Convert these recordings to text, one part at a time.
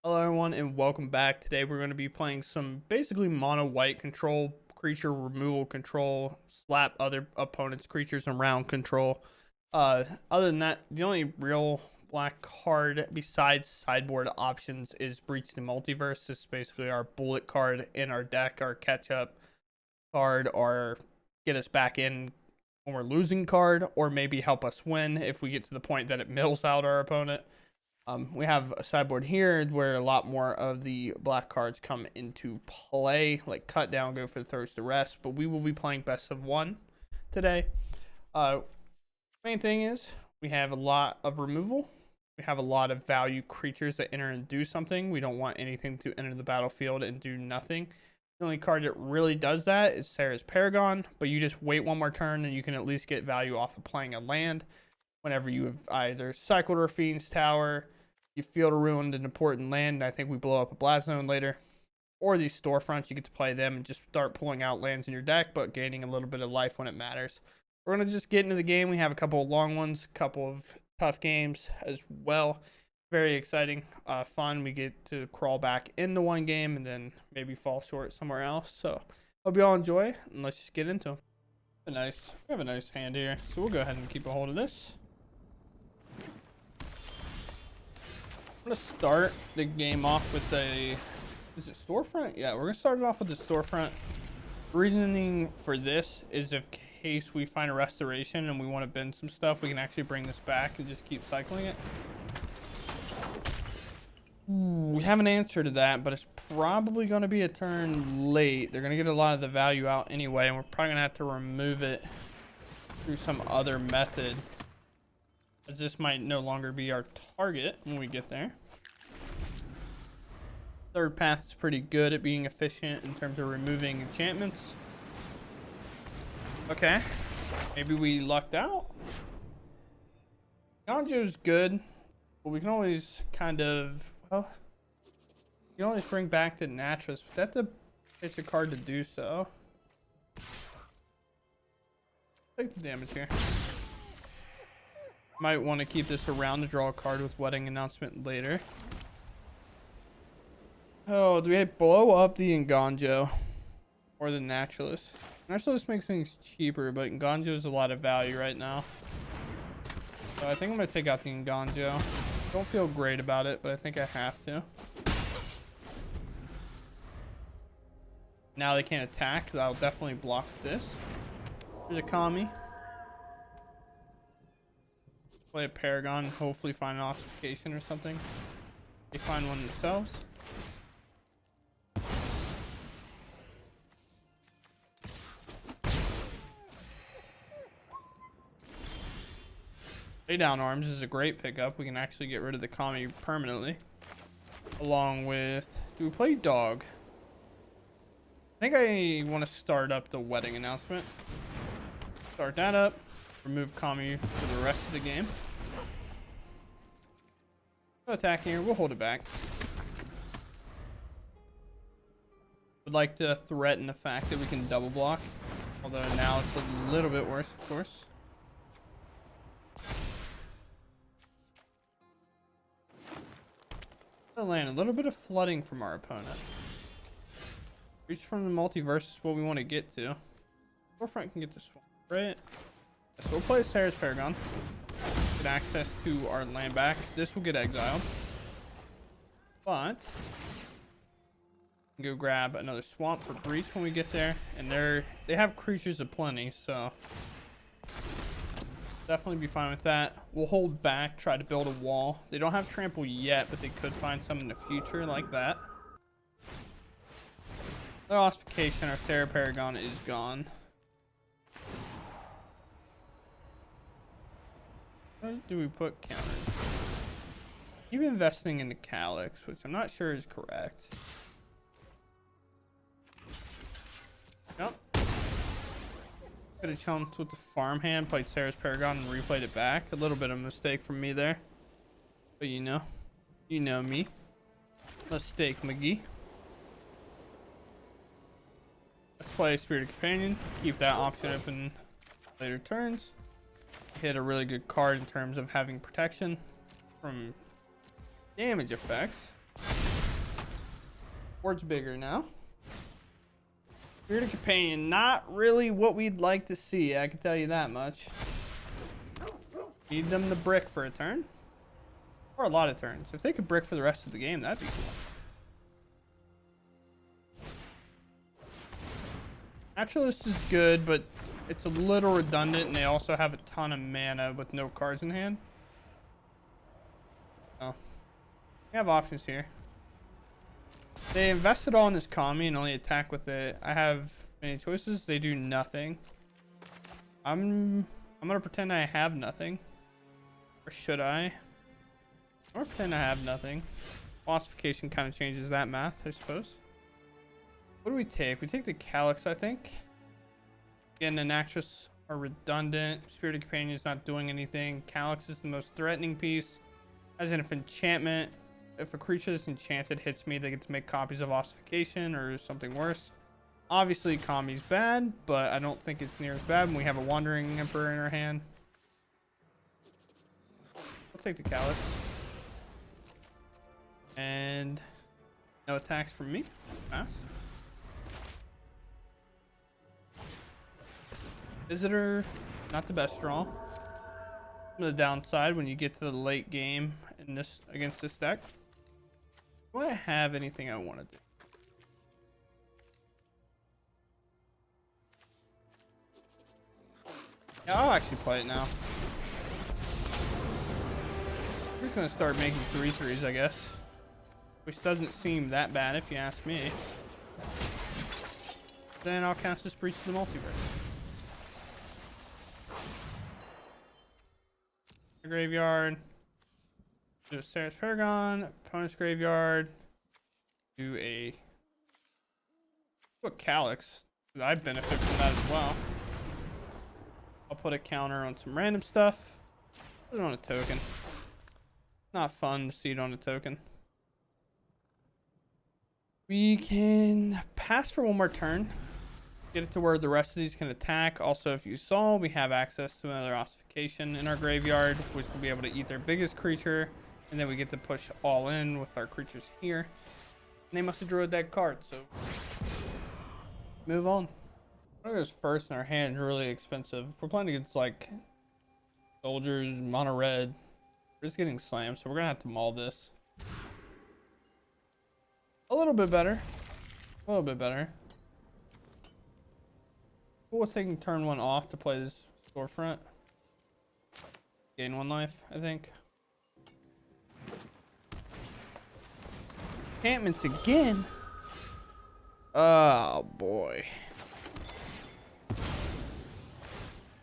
Hello everyone and welcome back. Today we're going to be playing some basically mono white control, creature removal control, slap other opponents creatures around control. Other than that, the only real black card besides sideboard options is Breach the Multiverse. This is basically our bullet card in our deck, our catch up card, or get us back in when we're losing card, or maybe help us win if we get to the point that it mills out our opponent. We have a sideboard here where a lot more of the black cards come into play, like cut down, go for the throws to rest, but we will be playing best of one today. Main thing is we have a lot of removal. We have a lot of value creatures that enter and do something. We don't want anything to enter the battlefield and do nothing. The only card that really does that is Sarah's Paragon, but you just wait one more turn and you can at least get value off of playing a land. Whenever you have either cycled or Fiend's Tower, you field a ruined an important land, and I think we blow up a Blast Zone later. Or these storefronts, you get to play them and just start pulling out lands in your deck, but gaining a little bit of life when it matters. We're going to just get into the game. We have a couple of long ones, a couple of tough games as well. Very exciting, fun. We get to crawl back into one game and then maybe fall short somewhere else. So hope you all enjoy, and let's just get into them. We have a nice hand here, so we'll go ahead and keep a hold of this. I'm going to start the game off with is it storefront? Yeah, we're going to start it off with the storefront. Reasoning for this is in case we find a restoration and we want to bend some stuff, we can actually bring this back and just keep cycling it. We have an answer to that, but it's probably going to be a turn late. They're going to get a lot of the value out anyway, and we're probably going to have to remove it through some other method. This might no longer be our target when we get there. Third path is pretty good at being efficient in terms of removing enchantments. Okay, maybe we lucked out. Ganjo's good, but we can always kind of, well, you can always bring back the Naturalist, but it's a card to do so. Take the damage here. Might want to keep this around to draw a card with Wedding Announcement later. Oh, do we blow up the Nganjo or the Naturalist? Naturalist makes things cheaper, but Nganjo is a lot of value right now. So I think I'm going to take out the Nganjo. Don't feel great about it, but I think I have to. Now they can't attack, so I'll definitely block this. There's a Kami. Play a Paragon, hopefully find an ossification or something. They find one themselves. Lay Down Arms is a great pickup. We can actually get rid of the Kami permanently. Along with, do we play Dog? I think I want to start up the Wedding Announcement. Start that up. Remove Kami for the rest of the game. No attack here. We'll hold it back. Would like to threaten the fact that we can double block. Although now it's a little bit worse, of course. The land, a little bit of flooding from our opponent. Reach from the multiverse is what we want to get to. Forefront can get this one, right? So we'll play Sarah's Paragon. Get access to our land back. This will get exiled. But we can go grab another swamp for Breach when we get there. And they have creatures aplenty, so definitely be fine with that. We'll hold back, try to build a wall. They don't have trample yet, but they could find some in the future like that. Their ossification, our Sarah Paragon is gone. Where do we put counters? Keep investing in the Calyx, which I'm not sure is correct. Nope. Could have chumped with the farmhand, played Sarah's Paragon, and replayed it back. A little bit of a mistake from me there. But you know me. Mistake McGee. Let's play Spirited Companion. Keep that option open later turns. Hit a really good card in terms of having protection from damage effects. Board's bigger now. Spirited Companion, not really what we'd like to see, I can tell you that much. Need them to brick for a turn. Or a lot of turns. If they could brick for the rest of the game, that'd be cool. Naturalist is good, but it's a little redundant, and they also have a ton of mana with no cards in hand. Oh. We have options here. They invested all in this Kami and only attack with it. I have many choices. They do nothing. I'm gonna pretend I have nothing. Or should I? I'm gonna pretend I have nothing. Ossification kind of changes that math, I suppose. What do we take? We take the Calyx, I think. Again, and Actress are redundant. Spirited Companion is not doing anything. Calyx is the most threatening piece. As in, if enchantment, if a creature that's enchanted hits me, they get to make copies of Ossification or something worse. Obviously, Kami's bad, but I don't think it's near as bad when we have a Wandering Emperor in our hand. I'll take the Calyx. And no attacks from me. Pass. Visitor, not the best draw. The downside when you get to the late game in this against this deck. Do I have anything I want to do? Yeah, I'll actually play it now. I'm just gonna start making 3/3s, I guess. Which doesn't seem that bad if you ask me. Then I'll cast this Breach to the Multiverse. Graveyard. Do a Sarah's Paragon. Opponent's graveyard. Do a Calyx. I benefit from that as well. I'll put a counter on some random stuff. Put it on a token. Not fun to see it on a token. We can pass for one more turn. Get it to where the rest of these can attack. Also, if you saw, we have access to another Ossification in our graveyard, which will be able to eat their biggest creature. And then we get to push all in with our creatures here. And they must have drew a dead card, so move on. I think this first in our hand is really expensive. If we're playing against like soldiers, mono red, we're just getting slammed, so we're gonna have to maul this. A little bit better. A little bit better. Cool with taking turn 1 off to play this storefront. Gain 1 life, I think. Enchantments again. Oh boy. I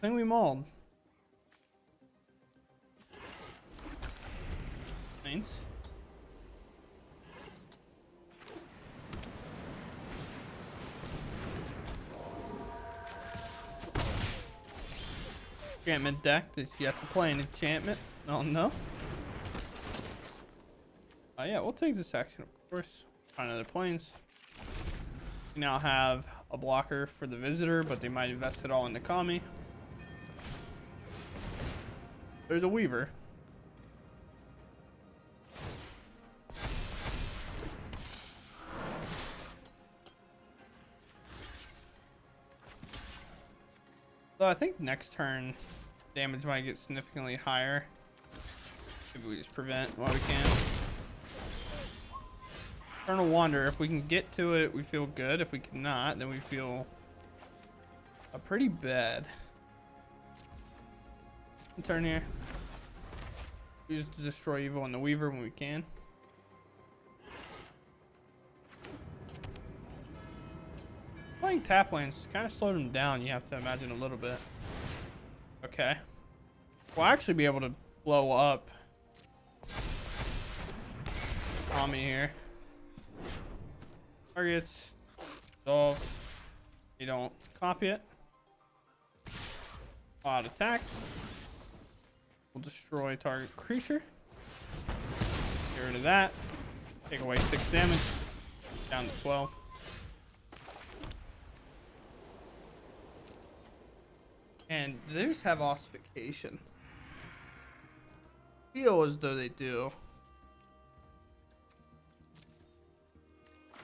think we mauled. Thanks. Enchantment deck that you have to play an enchantment. Oh no. Oh yeah, we'll take this action, of course. Find other planes. We now have a blocker for the visitor, but they might invest it all in the Kami. There's a Weaver. So I think next turn damage might get significantly higher. Maybe we just prevent while we can. Eternal Wander, if we can get to it, we feel good. If we cannot, then we feel pretty bad. Turn here. We just destroy evil on the Weaver when we can. Playing tap lanes kind of slowed him down, you have to imagine a little bit. Okay. We'll actually be able to blow up Tommy here. Targets. Resolve. You don't copy it. Odd attacks. We'll destroy target creature. Get rid of that. Take away 6 damage. Down to 12. And theirs have ossification. Feel as though they do.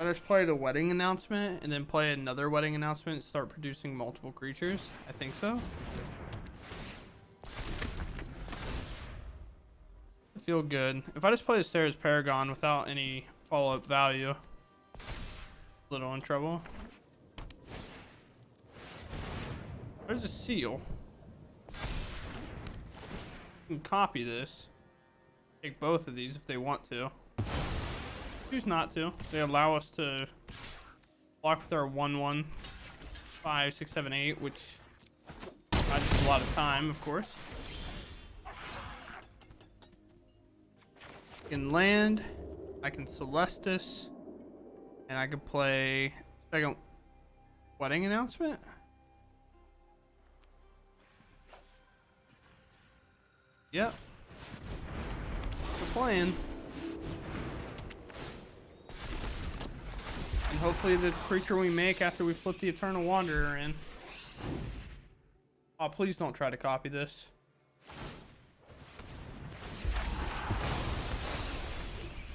I just play the wedding announcement and then play another wedding announcement and start producing multiple creatures. I think so. I feel good. If I just play the Sarah's Paragon without any follow-up value, a little in trouble. There's a seal. You can copy this. Take both of these if they want to. Choose not to. They allow us to block with our 1-1, 5, 6, 7, 8, which buys a lot of time, of course. I can land. I can Celestis. And I can play second wedding announcement. Yep. We're playing. And hopefully the creature we make after we flip the Eternal Wanderer in. Oh, please don't try to copy this.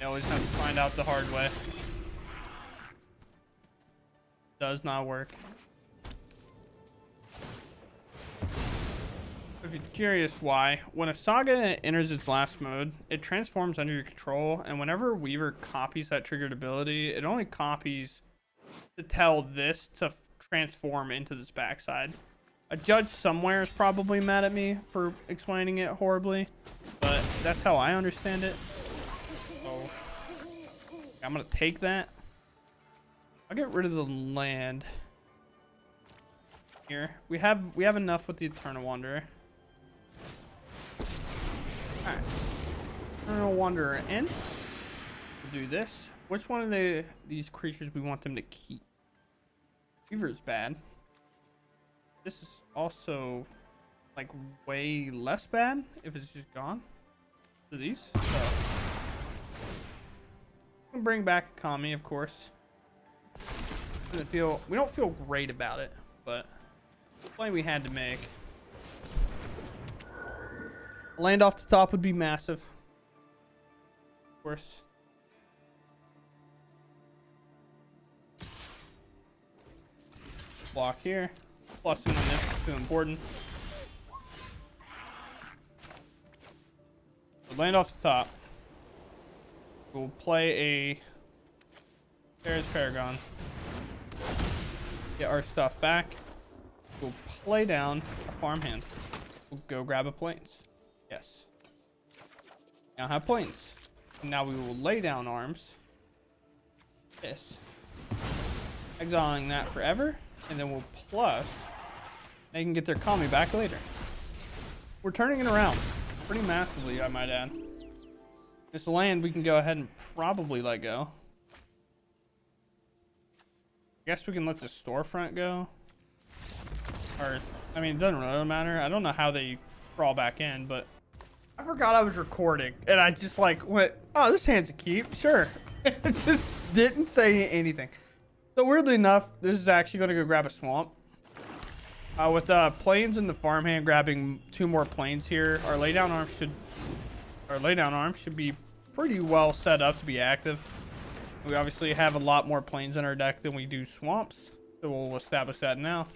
You always have to find out the hard way. Does not work. If you're curious why, when a saga enters its last mode, it transforms under your control, and whenever Weaver copies that triggered ability, it only copies to tell this to transform into this backside. A judge somewhere is probably mad at me for explaining it horribly, but that's how I understand it. So I'm gonna take that. I'll get rid of the land here. We have enough with the Eternal Wanderer. Alright. Eternal Wanderer in. We'll do this. Which one of these creatures we want them to keep? Weaver's bad. This is also like way less bad if it's just gone. So these. So we'll bring back Kami, of course. We don't feel great about it, but the play we had to make. Land off the top would be massive. Of course. Block here. Plussing on this is too important. So land off the top. We'll play a Sarah's Paragon. Get our stuff back. We'll play down a farmhand. We'll go grab a plains. Yes. Now have plains. And now we will lay down arms. This. Exiling that forever. And then we'll plus. They can get their Kami back later. We're turning it around. Pretty massively, I might add. This land we can go ahead and probably let go. I guess we can let the storefront go. Or, I mean, it doesn't really matter. I don't know how they crawl back in, but I forgot I was recording. And I just like went, oh, this hand's a keep. Sure. It just didn't say anything. So weirdly enough, this is actually going to go grab a swamp. With plains and the farmhand grabbing 2 more plains here, our laydown arm should be pretty well set up to be active. We obviously have a lot more plains in our deck than we do swamps, so we'll establish that now.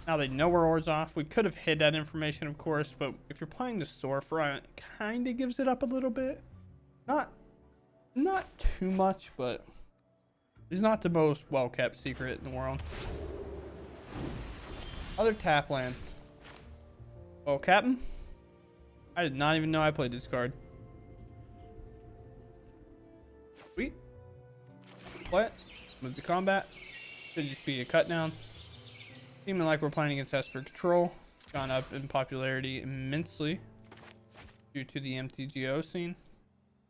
Now they know we're ores off. We could have hid that information, of course, but if you're playing the storefront, it kind of gives it up a little bit. Not too much, but it's not the most well-kept secret in the world. Other tap land. Oh, Captain? I did not even know I played this card. Sweet. What? Moves to combat. Could just be a cut down. Seeming like we're playing against Esper Control. Gone up in popularity immensely due to the MTGO scene.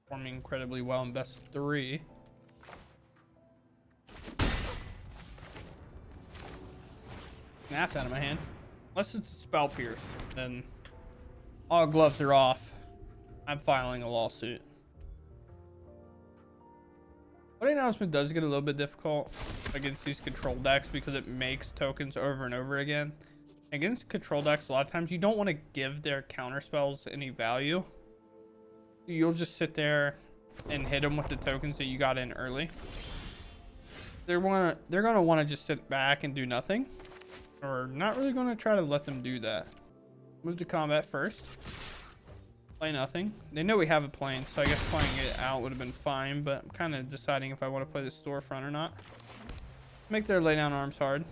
Performing incredibly well in best of 3. Snapped out of my hand. Unless it's a spell pierce, then all gloves are off. I'm filing a lawsuit. What announcement does get a little bit difficult against these control decks because it makes tokens over and over again. Against control decks, a lot of times you don't want to give their counter spells any value. You'll just sit there and hit them with the tokens that you got in early. they're gonna want to just sit back and do nothing, or not really gonna try to let them do that. Move to combat first. Play nothing. They know we have a plane, so I guess playing it out would have been fine, but I'm kind of deciding if I want to play the storefront or not. Make their lay down arms hard.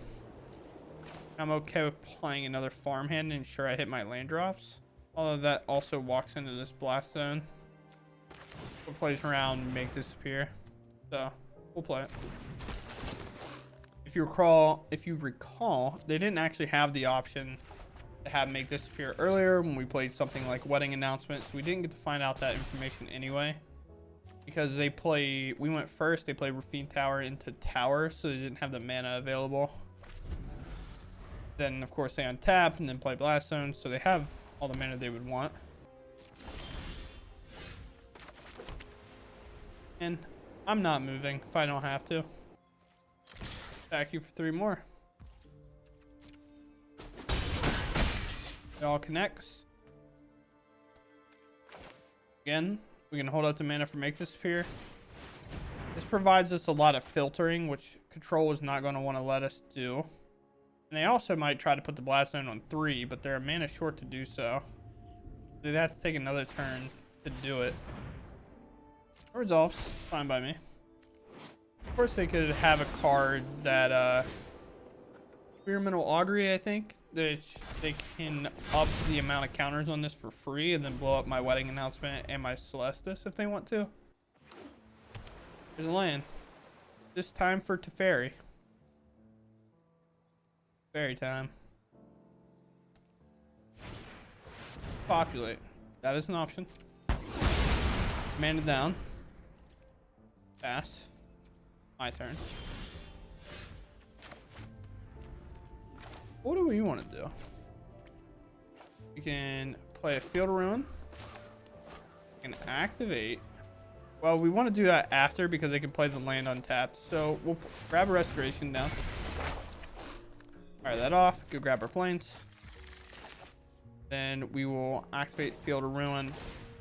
I'm okay with playing another farmhand and ensure I hit my land drops. Although that also walks into this blast zone. We'll play around, make disappear. So we'll play it. If you recall, they didn't actually have the option to have make disappear earlier when we played something like wedding announcements. We didn't get to find out that information anyway, because we went first. They played Rafine Tower into Tower, so they didn't have the mana available. Then of course they untap and then play blast zone, so they have all the mana they would want. And I'm not moving if I don't have to. Attack you for 3 more. It all connects. Again, we can hold up the mana for make disappear. This provides us a lot of filtering, which control is not going to want to let us do. And they also might try to put the blast zone on 3, but they're mana short to do so. They'd have to take another turn to do it. It resolves. Fine by me. Of course, they could have a card that, Experimental Augury, I think. They can up the amount of counters on this for free and then blow up my wedding announcement and my Celestis if they want to. There's a land. This time for Teferi. Fairy time. Populate. That is an option. Mana down. Pass. My turn. What do we want to do? We can play a Field of Ruin. We can activate. Well, we want to do that after because they can play the land untapped. So we'll grab a Restoration down. Fire that off. Go grab our planes. Then we will activate Field of Ruin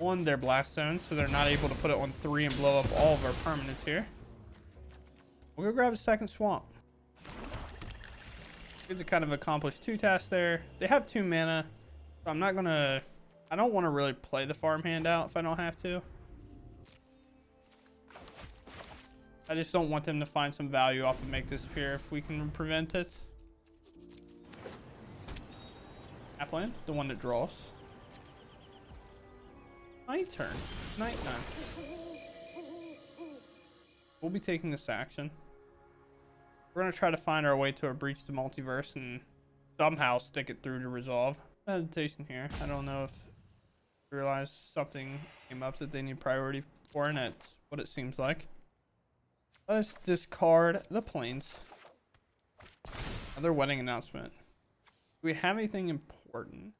on their blast zone, so they're not able to put it on 3 and blow up all of our permanents here. We'll go grab a second swamp. Good to kind of accomplish 2 tasks there. They have 2 mana, so I'm not gonna. I don't want to really play the farmhand out if I don't have to. I just don't want them to find some value off of make disappear if we can prevent it. Appland, the one that draws. My turn. Nighttime. We'll be taking this action. We're going to try to find our way to a breach the multiverse and somehow stick it through to resolve. Meditation here. I don't know if you realize something came up that they need priority for, and that's what it seems like. Let's discard the planes. Another wedding announcement. Do we have anything important?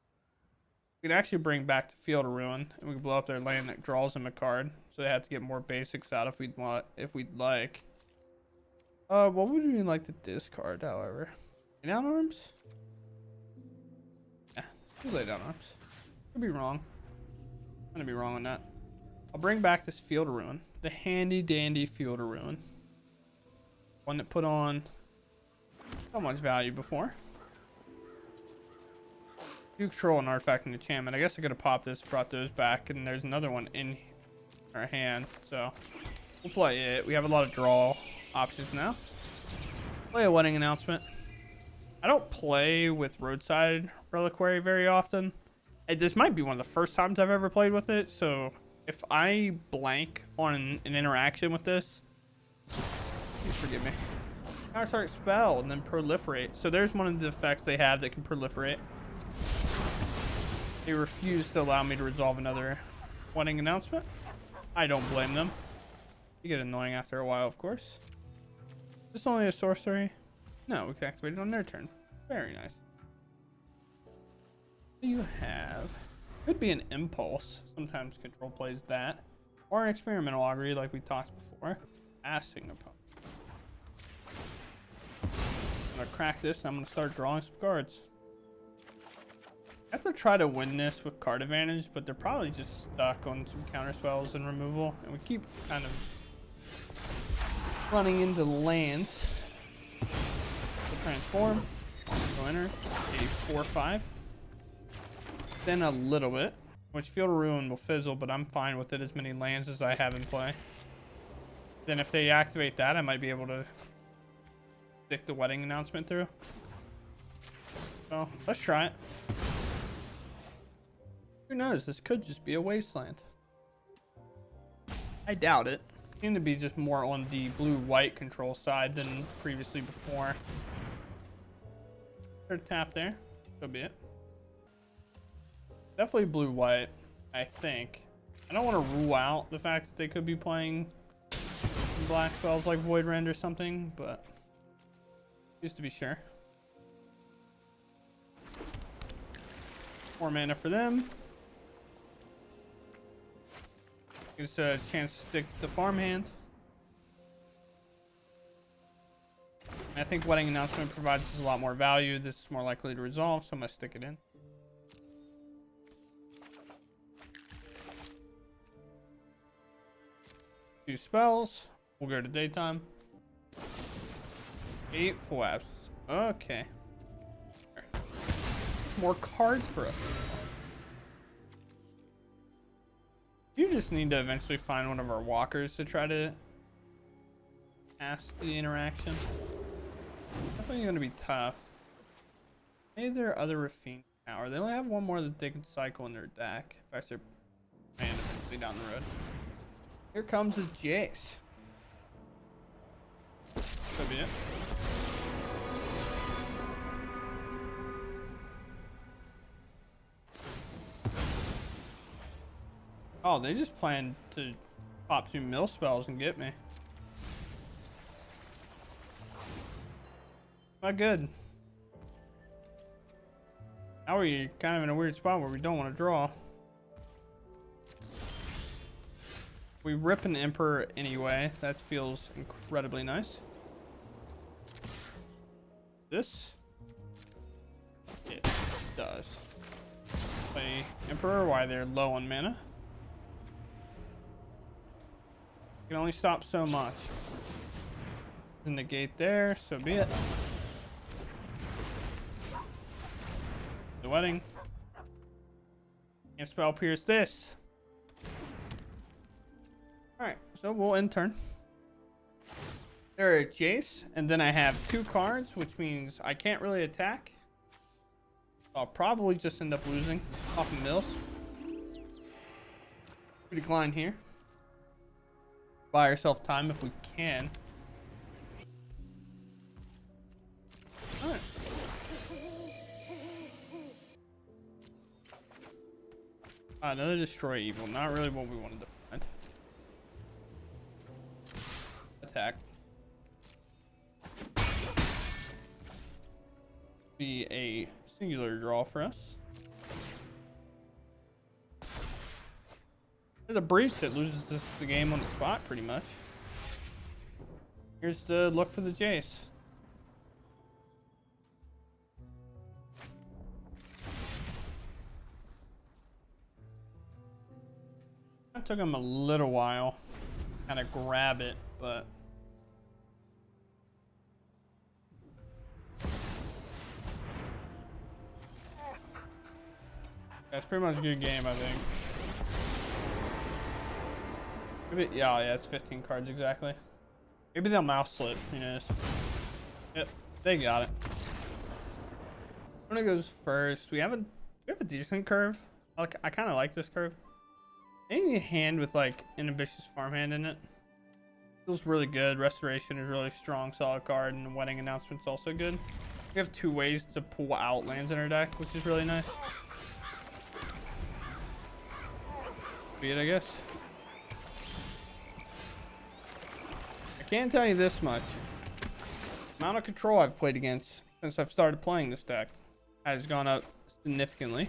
We can actually bring back the Field of Ruin, and we can blow up their land that draws them a card. So they have to get more basics out if we'd like. What would we like to discard, however? Lay down arms? Yeah, let's lay down arms. Could be wrong. I'm gonna be wrong on that. I'll bring back this Field of Ruin. The handy dandy Field of Ruin. One that put on so much value before. You control an artifact and enchantment. I guess I could have popped this, brought those back, and there's another one in our hand. So we'll play it. We have a lot of draw options now. Play a wedding announcement. I don't play with Roadside Reliquary very often. This might be one of the first times I've ever played with it. So if I blank on an interaction with this, please forgive me. Counter-target spell and then proliferate. So there's one of the effects they have that can proliferate. They refuse to allow me to resolve another wedding announcement. I don't blame them. You get annoying after a while, of course. Is this only a sorcery? No, we can activate it on their turn. Very nice. What do you have? Could be an impulse. Sometimes control plays that. Or an experimental augury like we talked before. Asking opponent. I'm going to crack this and I'm going to start drawing some cards. I have to try to win this with card advantage, but they're probably just stuck on some counter spells and removal. And we keep kind of running into lands. So transform. Go enter. 84-5. Then a little bit. Which Field of Ruin will fizzle, but I'm fine with it as many lands as I have in play. Then if they activate that, I might be able to stick the wedding announcement through. So let's try it. Who knows? This could just be a wasteland. I doubt it. Seem to be just more on the blue-white control side than previously before. Third tap there. So be it. Definitely blue-white, I think. I don't want to rule out the fact that they could be playing black spells like Void Rend or something, but just to be sure. 4 mana for them. Gives a chance to stick the farmhand. I think Wedding Announcement provides us a lot more value. This is more likely to resolve, so I'm going to stick it in. Two spells. We'll go to daytime. 8 full abs. Okay. More cards for us. You just need to eventually find one of our walkers to try to ask the interaction. Definitely going to be tough. Maybe there are other Rafine power. They only have one more that they can cycle in their deck. If I start playing eventually down the road. Here comes his Jace. Could be it. Oh, they just plan to pop 2 mill spells and get me. Not good. Now we're kind of in a weird spot where we don't want to draw. We rip an Emperor anyway. That feels incredibly nice. This? It does. Play Emperor while they're low on mana. Can only stop so much. Negate there, so be it. The wedding. Can't spell pierce this. Alright, so we'll end turn. There are Jace, and then I have 2 cards, which means I can't really attack. I'll probably just end up losing off of mills. We decline here. Buy ourselves time if we can. Alright. Another destroy evil. Not really what we wanted to find. Attack. Be a singular draw for us. There's a breach that loses the game on the spot, pretty much. Here's the look for the Jace. It took him a little while to kind of grab it, but that's pretty much a good game, I think. Maybe, yeah, it's 15 cards exactly. Maybe they'll mouse slip, who knows. Yep, they got it. When it goes first, we have a decent curve. I kind of like this curve. Any hand with like an ambitious farmhand in it feels really good. Restoration is really strong, solid card, and the wedding announcement's also good. We have 2 ways to pull out lands in our deck, which is really nice. Be it, I guess. I can tell you this much. The amount of control I've played against since I've started playing this deck has gone up significantly.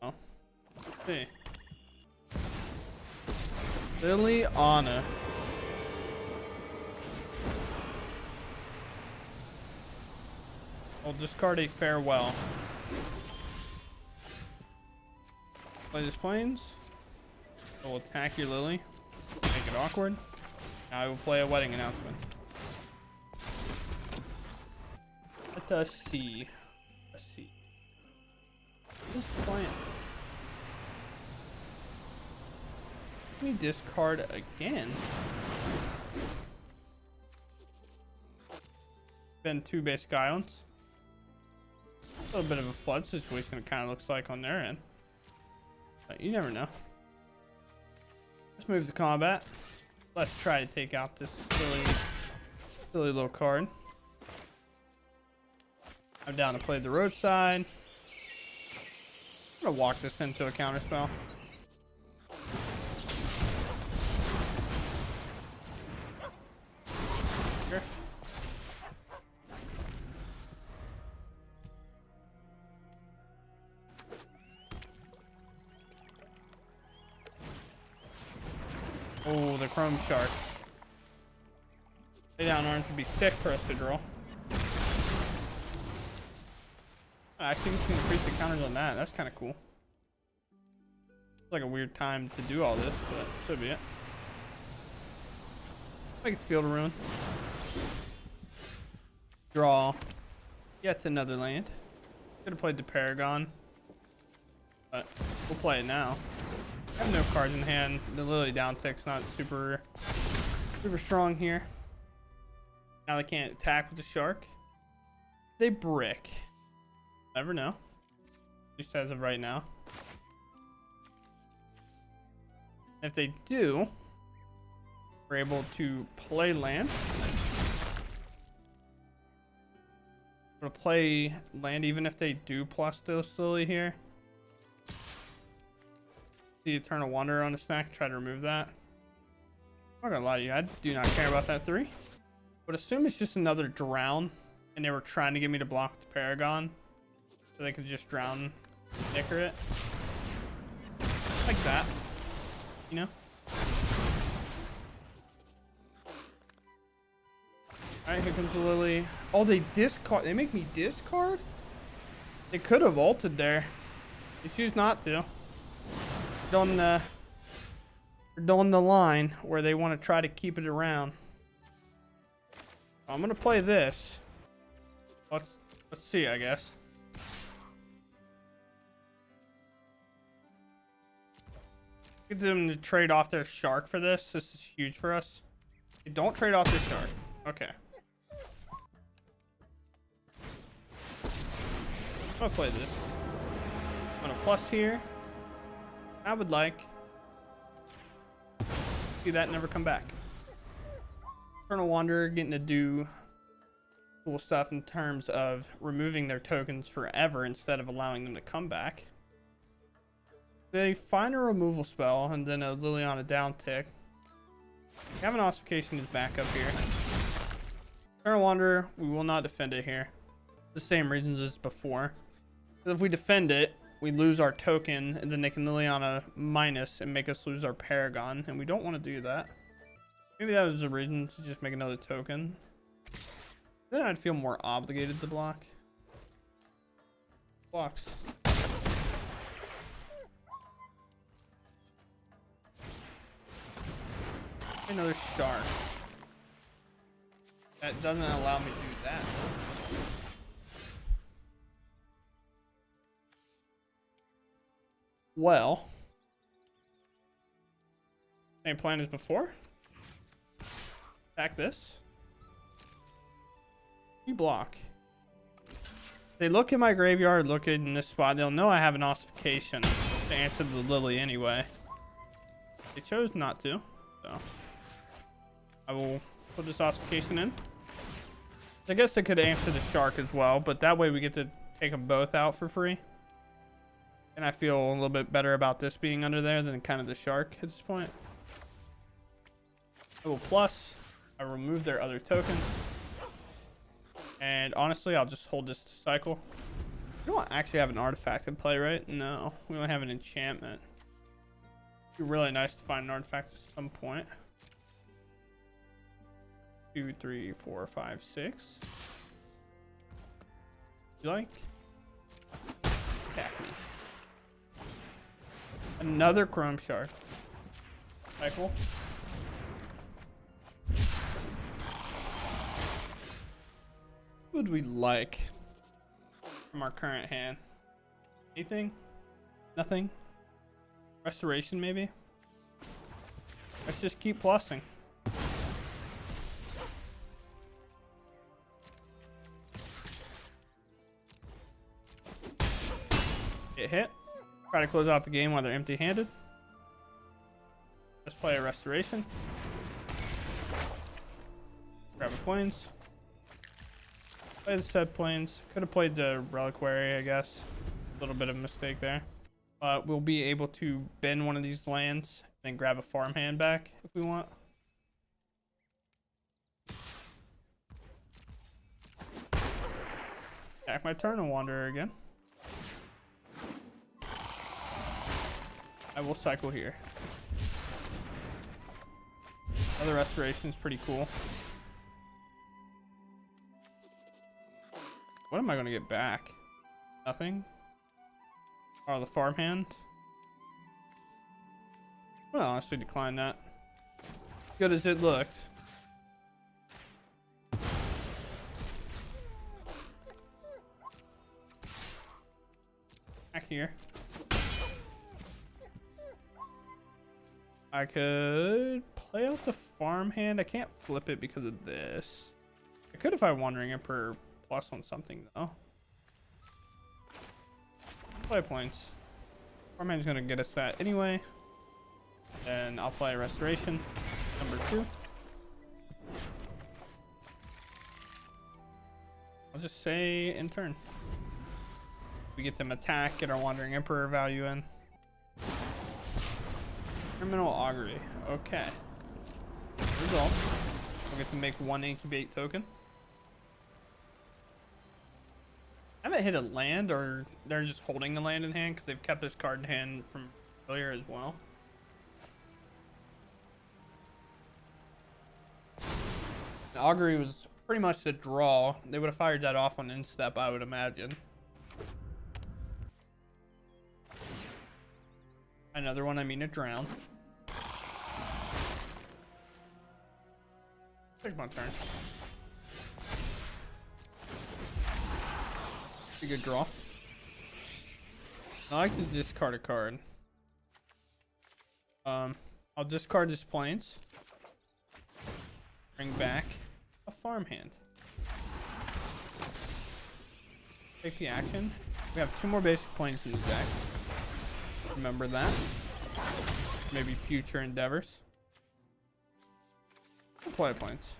Oh. Let's see. Liliana. I'll discard a farewell. Play this plains. We'll attack your Lily. Make it awkward. I will play a wedding announcement. Let us see. Let's see. Who's playing? Let me discard again. Been 2 basic islands. A little bit of a flood situation, it kind of looks like on their end. But you never know. Let's move to combat. Let's try to take out this silly little card. I'm down to play the roadside. I'm gonna walk this into a counterspell. Sure. Oh, the chrome shark. Lay down arms would be sick for us to draw. Actually, we can increase the counters on that. That's kind of cool. It's like a weird time to do all this, but so be it. I think it's Field of Ruin. Draw. Yet another land. Could have played the Paragon, but we'll play it now. I have no cards in hand. The Lily down tick's not super strong here. Now they can't attack with the shark. They brick. Never know. Just as of right now. If they do, we're able to play land. We're gonna play land even if they do plus this Lily here. The Eternal Wanderer on the stack, try to remove that. I'm not gonna lie to you, I do not care about that 3. But assume it's just another drown, and they were trying to get me to block the Paragon, so they could just drown, sticker it. Like that. You know? Alright, here comes the Lily. Oh, they discard. They make me discard? They could have ulted there. They choose not to. They're on the line where they want to try to keep it around. I'm gonna play this. Let's see, I guess. Get them to trade off their shark for this. This is huge for us. Hey, don't trade off their shark. Okay. I'm gonna play this. I'm gonna plus here. I would like. See that never come back. Eternal Wanderer getting to do cool stuff in terms of removing their tokens forever instead of allowing them to come back. They find a removal spell and then a Liliana down tick. We have an ossification as backup here. Eternal Wanderer, we will not defend it here. The same reasons as before. So if we defend it, we lose our token, and then they can Liliana minus and make us lose our Paragon, and we don't want to do that. Maybe that was the reason to just make another token. Then I'd feel more obligated to block. Blocks. Another shark. That doesn't allow me to do that. Well, same plan as before. Attack this. You block. They look in my graveyard, look in this spot. They'll know I have an ossification to answer the Lily anyway. They chose not to, so I will put this ossification in. I guess they could answer the shark as well, but that way we get to take them both out for free. And I feel a little bit better about this being under there than kind of the shark at this point. I will plus. I remove their other token. And honestly, I'll just hold this to cycle. We don't actually have an artifact in play, right? No, we only have an enchantment. It'd be really nice to find an artifact at some point. 2, 3, 4, 5, 6. You like? Attack me. Another chrome shard. Cycle. would we like from our current hand? Anything? Nothing? Restoration, maybe? Let's just keep plussing. Get hit. Try to close out the game while they're empty-handed. Let's play a restoration. Grab a plains. Play the set plains. Could have played the reliquary, I guess. A little bit of a mistake there. But we'll be able to bend one of these lands and grab a farmhand back if we want. Back my turn and Wanderer again. I will cycle here. Other restoration is pretty cool. What am I going to get back? Nothing? Oh, the farmhand? Well, honestly, decline that. Good as it looked. Back here. I could play out the farmhand. I can't flip it because of this. I could if I Wandering Emperor plus on something though. Play plains. Farmhand's gonna get us that anyway. Then I'll play restoration number 2. I'll just say in turn. We get them attack, get our Wandering Emperor value in. Criminal Augury. Okay. Result. We'll get to make 1 incubate token. I haven't hit a land, or they're just holding the land in hand because they've kept this card in hand from earlier as well. The Augury was pretty much the draw. They would have fired that off on instep, I would imagine. Another one, I mean a drown. Take my turn. Pretty good draw. I like to discard a card. I'll discard this plains. Bring back a farmhand. Take the action. We have 2 more basic plains in the deck. Remember that. Maybe future endeavors. We'll play plains.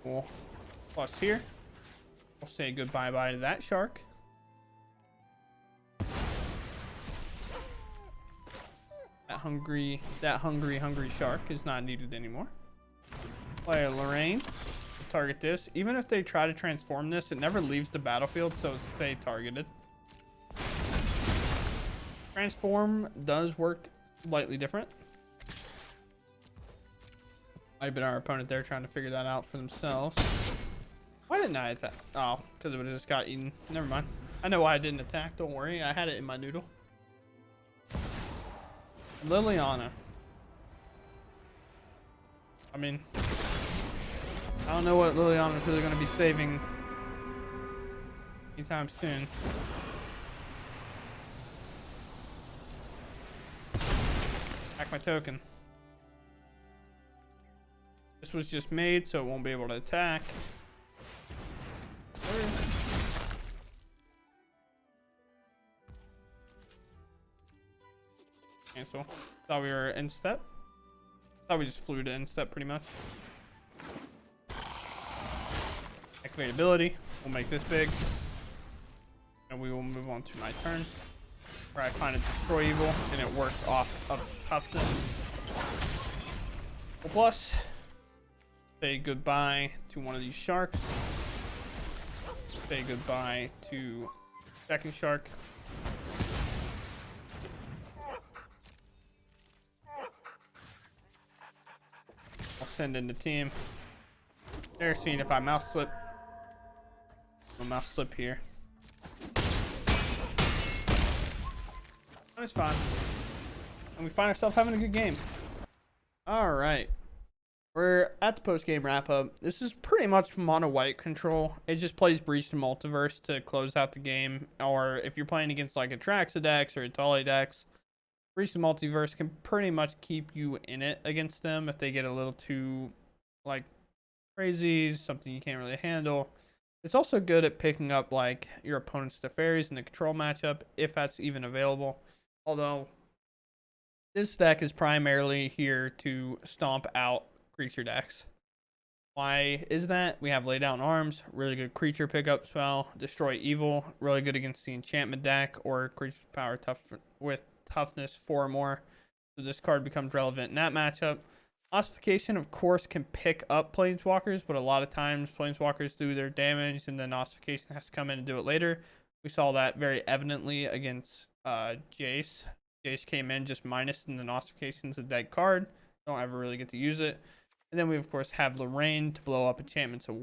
Cool. Plus here. We'll say goodbye-bye to that shark. That hungry shark is not needed anymore. Play a Lorraine. Target this. Even if they try to transform this, it never leaves the battlefield, so stay targeted. Transform does work slightly different. Might have been our opponent there trying to figure that out for themselves. Why didn't I attack? Oh, because it would have just got eaten. Never mind. I know why I didn't attack. Don't worry. I had it in my noodle. Liliana. I mean, I don't know what Liliana is really going to be saving anytime soon. Back my token. This was just made, so it won't be able to attack. Cancel. Thought we were in step. Thought we just flew to in step pretty much. Activate ability. We'll make this big. And we will move on to my turn. Where I find a destroy evil and it works off of toughness. Plus, say goodbye to one of these sharks. Say goodbye to second shark. I'll send in the team. They're seeing if I mouse slip. I'll mouse slip here. It's fine. And we find ourselves having a good game. All right. We're at the post game wrap up. This is pretty much mono white control. It just plays Breach to Multiverse to close out the game. Or if you're playing against like a Traxa Dex or a Tali Dex, Breach to Multiverse can pretty much keep you in it against them if they get a little too like crazy, something you can't really handle. It's also good at picking up like your opponent's Teferis in the control matchup if that's even available. Although this deck is primarily here to stomp out creature decks. Why is that? We have Lay Down Arms, really good creature pickup spell. Destroy Evil, really good against the enchantment deck or creature power tough with toughness 4 or more. So this card becomes relevant in that matchup. Ossification, of course, can pick up Planeswalkers, but a lot of times Planeswalkers do their damage and then Ossification has to come in and do it later. We saw that very evidently against Jace. Jace came in just minus, and then Ossification's a dead card. Don't ever really get to use it. And then we, of course, have Lorraine to blow up enchantments as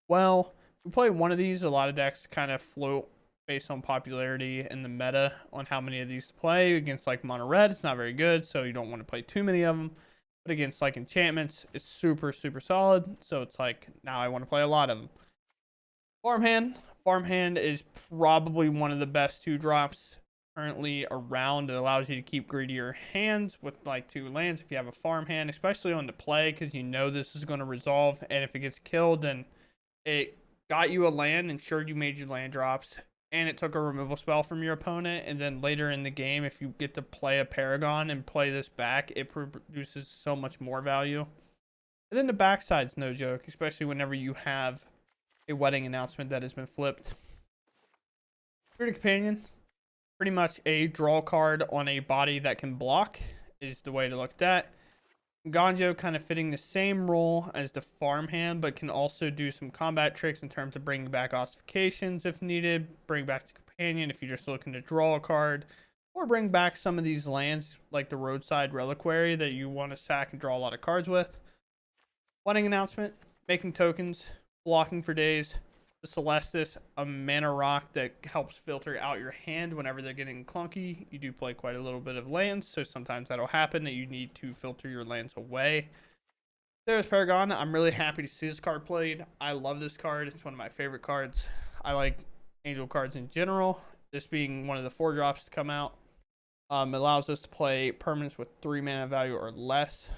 well. We play one of these. A lot of decks kind of float based on popularity in the meta on how many of these to play. Against, like, Mono Red, it's not very good, so you don't want to play too many of them. But against, like, enchantments, it's super, super solid. So it's like, now I want to play a lot of them. Farmhand. Farmhand is probably one of the best 2-drops currently around. It allows you to keep greedier hands with like 2 lands if you have a farmhand, especially on the play, because you know this is going to resolve, and if it gets killed, then it got you a land, ensured you made your land drops, and it took a removal spell from your opponent. And then later in the game, if you get to play a Paragon and play this back, it produces so much more value. And then the backside's no joke, especially whenever you have a wedding announcement that has been flipped. Spirit Companion, pretty much a draw card on a body that can block is the way to look at that. Ganjo kind of fitting the same role as the farmhand, but can also do some combat tricks in terms of bringing back ossifications if needed, bring back the companion if you're just looking to draw a card, or bring back some of these lands like the roadside reliquary that you want to sack and draw a lot of cards with. Wedding announcement, making tokens, blocking for days. The Celestis, a mana rock that helps filter out your hand whenever they're getting clunky. You do play quite a little bit of lands, so sometimes that'll happen that you need to filter your lands away. There's Paragon. I'm really happy to see this card played. I love this card. It's one of my favorite cards. I like angel cards in general. This being one of the 4-drops to come out. Allows us to play permanents with 3 mana value or less.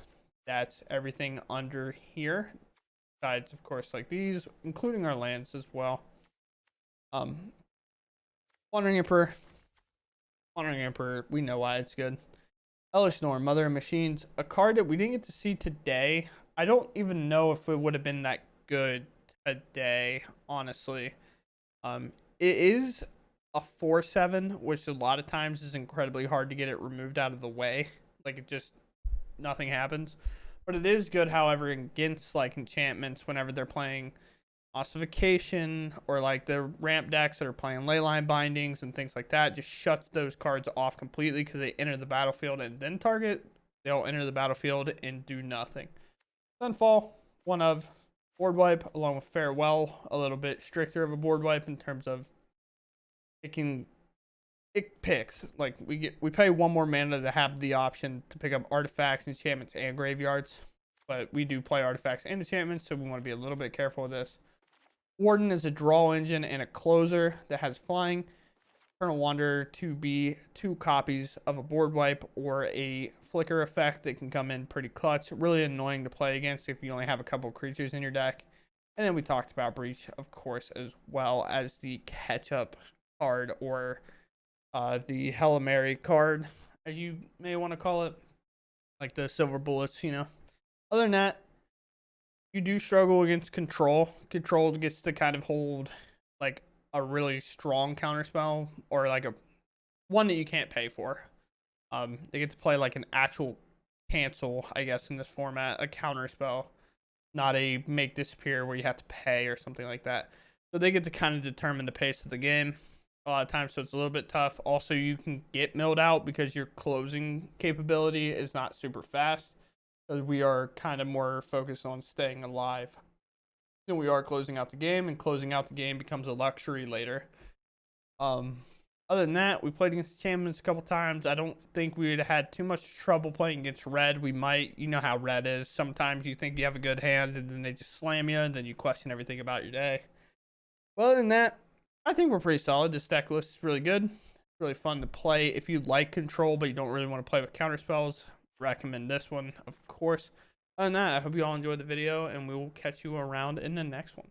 That's everything under here. Besides, of course, like these, including our lands as well. Wandering Emperor. Wandering Emperor, we know why it's good. Hellish Norm, Mother of Machines, a card that we didn't get to see today. I don't even know if it would have been that good today, honestly. It is a 4/7, which a lot of times is incredibly hard to get it removed out of the way. Like, it just, nothing happens. But it is good, however, against like enchantments whenever they're playing Ossification or like the ramp decks that are playing Leyline Bindings and things like that. Just shuts those cards off completely because they enter the battlefield and then target. They'll enter the battlefield and do nothing. Sunfall, one of board wipe, along with Farewell, a little bit stricter of a board wipe in terms of it picks. Like we pay 1 more mana to have the option to pick up artifacts, enchantments, and graveyards. But we do play artifacts and enchantments, so we want to be a little bit careful with this. Warden is a draw engine and a closer that has flying. Eternal Wanderer to be 2 copies of a board wipe or a flicker effect that can come in pretty clutch. Really annoying to play against if you only have a couple creatures in your deck. And then we talked about Breach, of course, as well as the catch-up card or the Hail Mary card, as you may want to call it, like the silver bullets, you know. Other than that, you do struggle against control. Control gets to kind of hold like a really strong counterspell or like a one that you can't pay for. They get to play like an actual cancel, I guess, in this format, a counterspell, not a make disappear where you have to pay or something like that. So they get to kind of determine the pace of the game a lot of times, so it's a little bit tough. Also, you can get milled out because your closing capability is not super fast, because we are kind of more focused on staying alive than we are closing out the game, and closing out the game becomes a luxury later. Other than that, we played against the champions a couple times. I don't think we would have had too much trouble playing against red. We might, you know how red is. Sometimes you think you have a good hand, and then they just slam you, and then you question everything about your day. But other than that, I think we're pretty solid. This deck list is really good. Really fun to play. If you like control, but you don't really want to play with counter spells, recommend this one, of course. Other than that, I hope you all enjoyed the video, and we will catch you around in the next one.